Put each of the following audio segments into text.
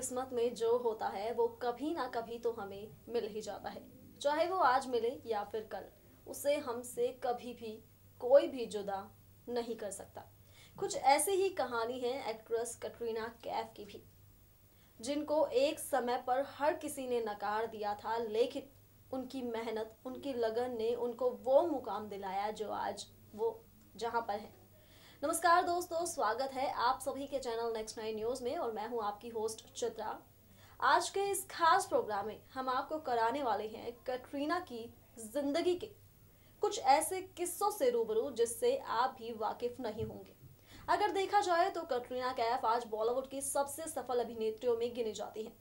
किस्मत में जो होता है वो कभी ना कभी तो हमें मिल ही जाता है। चाहे वो आज मिले या फिर कल, उसे हमसे कभी भी कोई भी जुदा नहीं कर सकता। कुछ ऐसी ही कहानी है एक्ट्रेस कटरीना कैफ की भी, जिनको एक समय पर हर किसी ने नकार दिया था, लेकिन उनकी मेहनत, उनकी लगन ने उनको वो मुकाम दिलाया जो आज वो जहां पर है। नमस्कार दोस्तों, स्वागत है आप सभी के चैनल नेक्स्ट 9 न्यूज में और मैं हूं आपकी होस्ट चित्रा। आज के इस खास प्रोग्राम में हम आपको कराने वाले हैं कटरीना की जिंदगी के कुछ ऐसे किस्सों से रूबरू जिससे आप भी वाकिफ नहीं होंगे। अगर देखा जाए तो कटरीना कैफ आज बॉलीवुड की सबसे सफल अभिनेत्रियों में गिनी जाती हैं।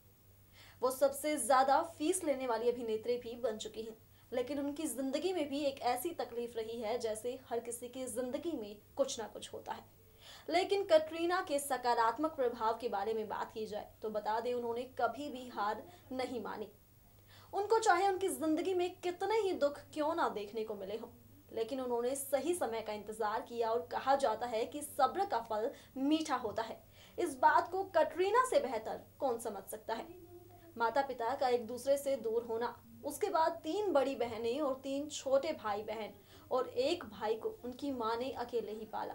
वो सबसे ज्यादा फीस लेने वाली अभिनेत्री भी बन चुकी हैं, लेकिन उनकी जिंदगी में भी एक ऐसी तकलीफ रही है जैसे हर किसी की जिंदगी में कुछ ना कुछ होता है। लेकिन कटरीना के सकारात्मक प्रभाव के बारे में बात की जाए तो बता दें, उन्होंने कभी भी हार नहीं मानी। उनको चाहे उनकी जिंदगी में कितने ही दुख क्यों ना देखने को मिले हों, लेकिन उन्होंने सही समय का इंतजार किया और कहा जाता है कि सब्र का फल मीठा होता है। इस बात को कटरीना से बेहतर कौन समझ सकता है। माता पिता का एक दूसरे से दूर होना, उसके बाद 3 बड़ी बहनें और 3 छोटे भाई बहन और एक भाई को उनकी मां ने अकेले ही पाला,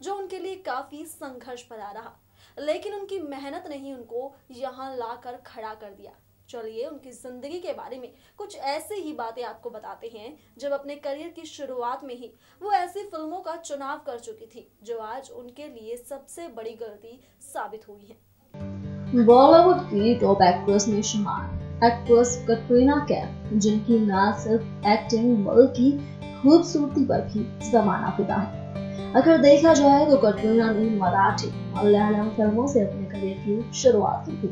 जो उनके लिए काफी संघर्ष भरा रहा। लेकिन उनकी मेहनत ने ही उनको यहाँ लाकर खड़ा कर दिया। चलिए उनकी जिंदगी के बारे में कुछ ऐसे ही बातें आपको बताते हैं। जब अपने करियर की शुरुआत में ही वो ऐसी फिल्मों का चुनाव कर चुकी थी जो आज उनके लिए सबसे बड़ी गलती साबित हुई है। बॉलीवुड की टॉप एक्ट्रेस में शुमार एक्ट्रेस कटरीना कैफ, जिनकी न सिर्फ एक्टिंग बल्कि खूबसूरती पर भी जमाना फिदा है। अगर देखा जाए तो कटरीना ने मराठी मलयालम फिल्मों से अपने करियर की शुरुआत की थी,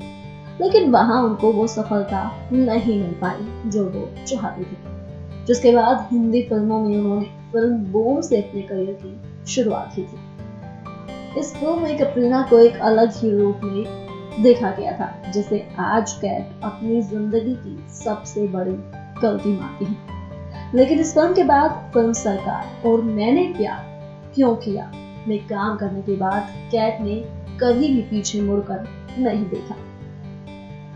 लेकिन वहां उनको वो सफलता नहीं मिल पाई जो वो चाहती थी। जिसके बाद हिंदी फिल्मों में उन्होंने फिल्म बूम से अपने करियर की शुरुआत की थी। इस फिल्म में कटरीना को एक अलग ही रूप में देखा गया था, जिसे आज कैट अपनी जिंदगी की सबसे बड़ी गलती मानती है। लेकिन इस फिल्म के बाद फिल्म सरकार और मैंने प्यार क्यों किया में काम करने के बाद कैट ने कभी भी पीछे मुड़कर नहीं देखा।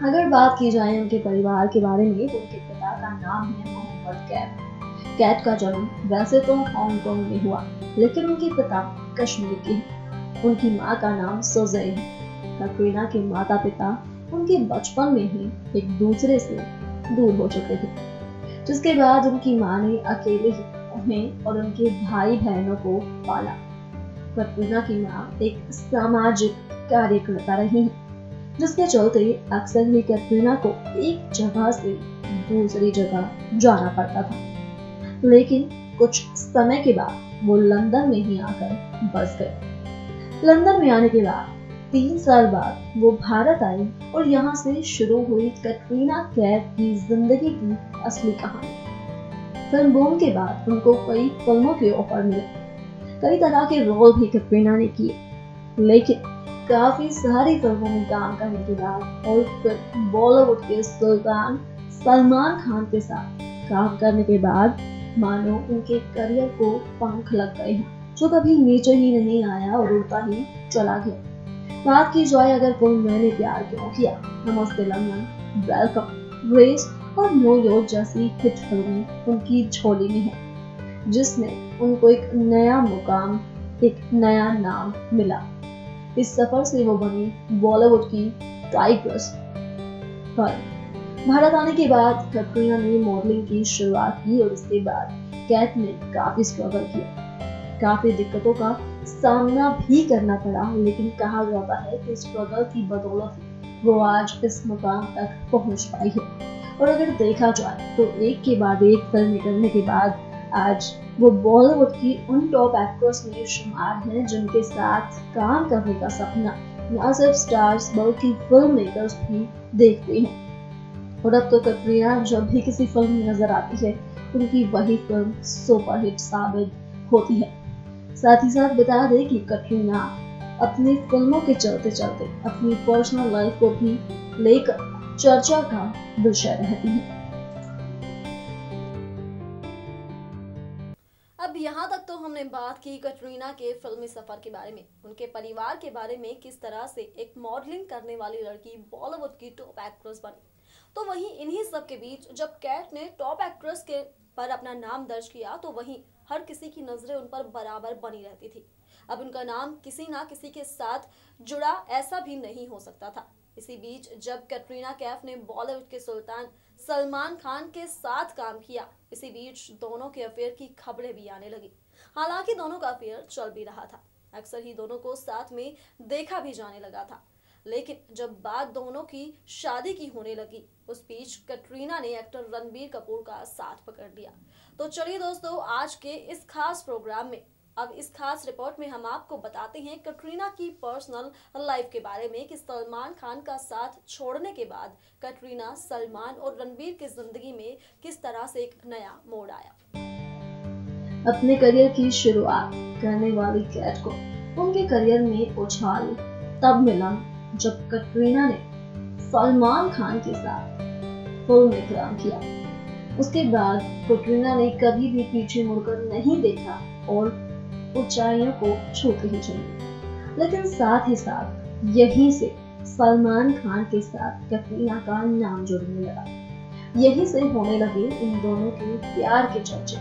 अगर बात की जाए उनके परिवार के बारे में तो उनके पिता का नाम है मोहम्मद कैट। कैट का जन्म वैसे तो हांगकांग में हुआ, लेकिन उनके पिता कश्मीर के हैं। उनकी माँ का नाम सुजैन है। कटरीना के माता पिता उनके बचपन में ही एक दूसरे से दूर हो चुके थे, जिसके बाद उनकी मां ने अकेले ही उन्हें और उनके भाई बहनों को पाला। कटरीना की मां एक सामाजिक कार्यकर्ता रही है, जिसके चलते अक्सर ही कटरीना को एक जगह से दूसरी जगह जाना पड़ता था। लेकिन कुछ समय के बाद वो लंदन में ही आकर बस गए। लंदन में आने के बाद 3 साल बाद वो भारत आई और यहाँ से शुरू हुई कटरीना कैफ की जिंदगी की असली कहानी। फिल्म बूम के बाद उनको कई फिल्मों के ऑफर मिले, कई तरह के रोल भी कटरीना ने किए, लेकिन काफी सारी फिल्मों में काम करने के बाद और फिर बॉलीवुड के सुल्तान सलमान खान के साथ काम करने के बाद मानो उनके करियर को पंख लग गए हैं, जो कभी नीचे ही नहीं आया और उड़ता ही चला गया। बात की जाए अगर कोई मैंने प्यार क्यों किया, नमस्ते लंदन, वेलकम, ग्रेस और न्यूयॉर्क जैसी हिट फिल्में उनकी झोली में है, जिसने उनको एक नया मुकाम, एक नया नाम मिला। इस सफर से वो बनी बॉलीवुड की टाइग्रेस। पर भारत आने के बाद कटरीना ने मॉडलिंग की शुरुआत की और उसके बाद कैट ने काफी स्ट्रगल किया, काफी दिक्कतों का सामना भी करना पड़ा, लेकिन कहा जाता है कि स्ट्रगल की बदौलत वो आज इस मुकाम तक पहुंच पाई है। और अगर देखा जाए तो एक के बाद एक फिल्म करने के बाद आज वो बॉलीवुड की उन टॉप एक्ट्रेस में शुमार हैं जिनके साथ काम करने का सपना न सिर्फ स्टार्स बल्कि फिल्म मेकर्स भी देखते हैं। और अब तो कटरीना जब भी किसी फिल्म में नजर आती है, उनकी वही फिल्म सुपरहिट साबित होती है। साथ ही साथ बता दें कि कटरीना अपनी फिल्मों के चलते चलते अपनी पर्सनल लाइफ को भी लेकर चर्चा का विषय रहती है। अब यहाँ तक तो हमने बात की कटरीना के फिल्मी सफर के बारे में, उनके परिवार के बारे में, किस तरह से एक मॉडलिंग करने वाली लड़की बॉलीवुड की टॉप एक्ट्रेस बनी। तो वहीं इन्हीं सब के बीच जब कैट ने टॉप एक्ट्रेस के पर अपना नाम दर्ज किया तो वहीं हर किसी की नजरें उन पर बराबर बनी रहती थी। अब उनका नाम किसी ना किसी के साथ जुड़ा ऐसा भी नहीं हो सकता था। इसी बीच जब कैटरीना कैफ ने बॉलीवुड के सुल्तान सलमान खान के साथ काम किया, इसी बीच दोनों के अफेयर की खबरें भी आने लगी। हालांकि दोनों का अफेयर चल भी रहा था, अक्सर ही दोनों को साथ में देखा भी जाने लगा था, लेकिन जब बात दोनों की शादी की होने लगी, उस बीच कटरीना ने एक्टर रणबीर कपूर का साथ पकड़ लिया। तो चलिए दोस्तों, आज के इस खास प्रोग्राम में, अब इस खास रिपोर्ट में हम आपको बताते हैं कटरीना की पर्सनल लाइफ के बारे में कि सलमान खान का साथ छोड़ने के बाद कटरीना, सलमान और रणबीर की जिंदगी में किस तरह से एक नया मोड़ आया। अपने करियर की शुरुआत करने वाली कैट को उनके करियर में उछाल तब मिला जब कटरीना ने सलमान खान के साथ फिल्म में काम किया। उसके बाद कटरीना ने कभी भी पीछे मुड़कर नहीं देखा और ऊंचाइयों को छूते ही चली। लेकिन साथ ही साथ यहीं से सलमान खान के साथ कटरीना का नाम जुड़ने लगा। यहीं से होने लगे इन दोनों के प्यार के चर्चे।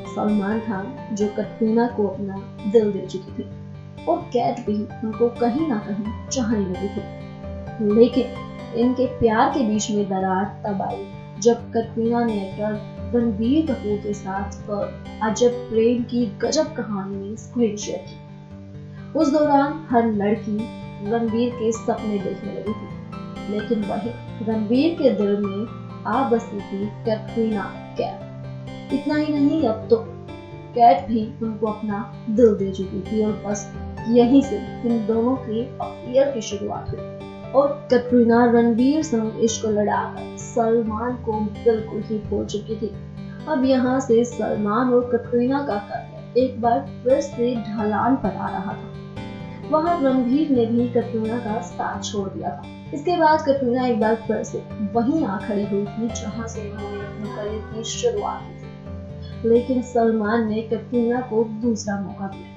सलमान खान जो कटरीना को अपना दिल दे चुकी थी और कैट भी उनको कहीं ना कहीं चाहने लगी थी। लेकिन इनके प्यार के बीच में दरार तब आई जब कटरीना ने एक्टर रणबीर कपूर के साथ अजब प्रेम की गजब कहानी में स्क्रीन शेयर की। उस दौरान हर लड़की रणबीर के सपने देखने लगी थी, लेकिन वही रणबीर के दिल में आ बसी थी कटरीना कैफ। इतना ही नहीं, अब तो कैट भी उनको अपना दिल दे चुकी थी और बस यहीं से इन दोनों के अफेयर की शुरुआत हुई और कटरीना रणबीर संग इश्क लड़ाकर सलमान को बिल्कुल ही भूल चुकी थी। अब यहाँ से सलमान और कटरीना का करियर एक बार फिर से ढलान पर आ रहा था। वहाँ रणबीर ने भी कटरीना का साथ छोड़ दिया था। इसके बाद कटरीना एक बार फिर से वहीं आ खड़ी हुई थी जहाँ से उन्होंने अपने करियर की शुरुआत की थी। लेकिन सलमान ने कटरीना को दूसरा मौका दिया,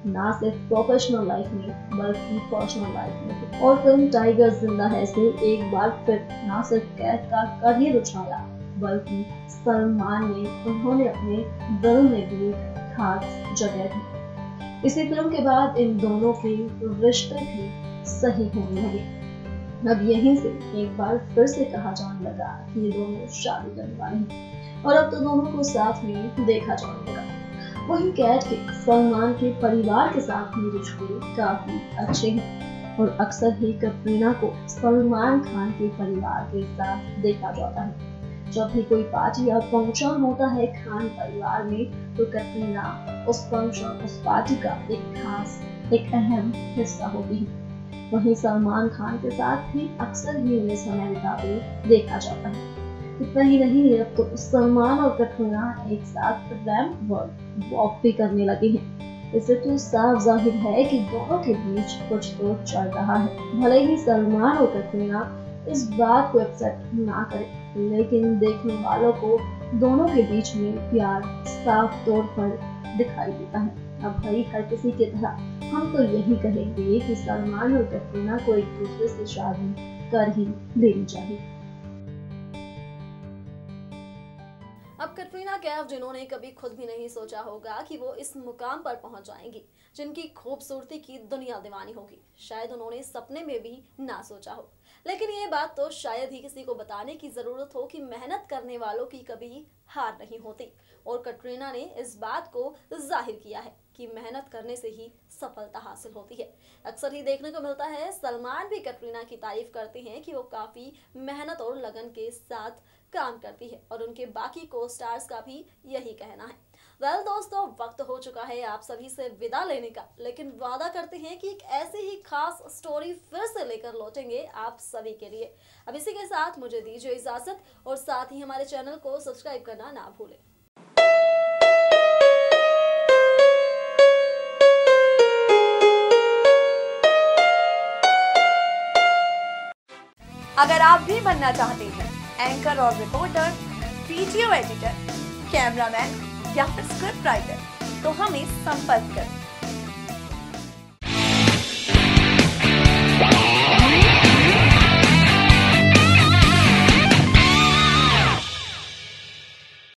ना सिर्फ प्रोफेशनल लाइफ में बल्कि पर्सनल लाइफ में। और फिल्म टाइगर जिंदा है से एक बार फिर ना सिर्फ कैट का करियर उछाला बल्कि सलमान ने उन्होंने अपने दिल में भी खास जगह दी। इसी फिल्म के बाद इन दोनों के रिश्ते भी सही होने लगे। अब यहीं से एक बार फिर से कहा जाने लगा कि ये दोनों शादी करने वाले हैं और अब तो दोनों को साथ में देखा जाने लगा। वहीं कैट के सलमान के परिवार के साथ भी रिश्ते काफी अच्छे हैं और अक्सर ही कटरीना को सलमान खान के परिवार के साथ देखा जाता है। जब भी कोई पार्टी या फंक्शन होता है खान परिवार में, तो कटरीना उस फंक्शन, उस पार्टी का एक अहम हिस्सा होती है। वहीं सलमान खान के साथ भी अक्सर ही उन्हें समय बिताते देखा जाता है। इतना ही नहीं, अब तो सलमान और कटरीना एक साथ रैंप वॉक भी करने लगे हैं। इससे तो साफ जाहिर है कि दोनों के बीच कुछ तो चल रहा है। भले ही सलमान और कटरीना इस बात को एक्सेप्ट ना करें, लेकिन देखने वालों को दोनों के बीच में प्यार साफ तौर पर दिखाई देता है। अब भाई हर किसी की तरह हम तो यही कहेंगे कि सलमान और कटरीना को एक दूसरे से शादी कर ही लेनी चाहिए। अब कटरीना कैफ, जिन्होंने कभी खुद भी नहीं सोचा होगा कि वो इस मुकाम पर पहुंच जाएंगी, जिनकी खूबसूरती की दुनिया दीवानी होगी, शायद उन्होंने सपने में भी ना सोचा हो। लेकिन ये बात तो शायद ही किसी को बताने की जरूरत हो कि मेहनत करने वालों की कभी हार नहीं होती। और कटरीना ने इस बात को जाहिर किया है कि मेहनत करने से ही सफलता हासिल होती है। अक्सर ही देखने को मिलता है, सलमान भी कटरीना की तारीफ करते हैं कि वो काफी मेहनत और लगन के साथ काम करती है और उनके बाकी को स्टार्स का भी यही कहना है। वेल दोस्तों, वक्त हो चुका है आप सभी से विदा लेने का, लेकिन वादा करते हैं कि एक ऐसी ही खास स्टोरी फिर से लेकर लौटेंगे आप सभी के लिए। अब इसी के साथ मुझे दीजिए इजाजत और साथ ही हमारे चैनल को सब्सक्राइब करना ना भूलें। अगर आप भी बनना चाहते हैं एंकर और रिपोर्टर, वीडियो एडिटर, कैमरामैन या फिर स्क्रिप्ट राइटर, तो हमें संपर्क करें।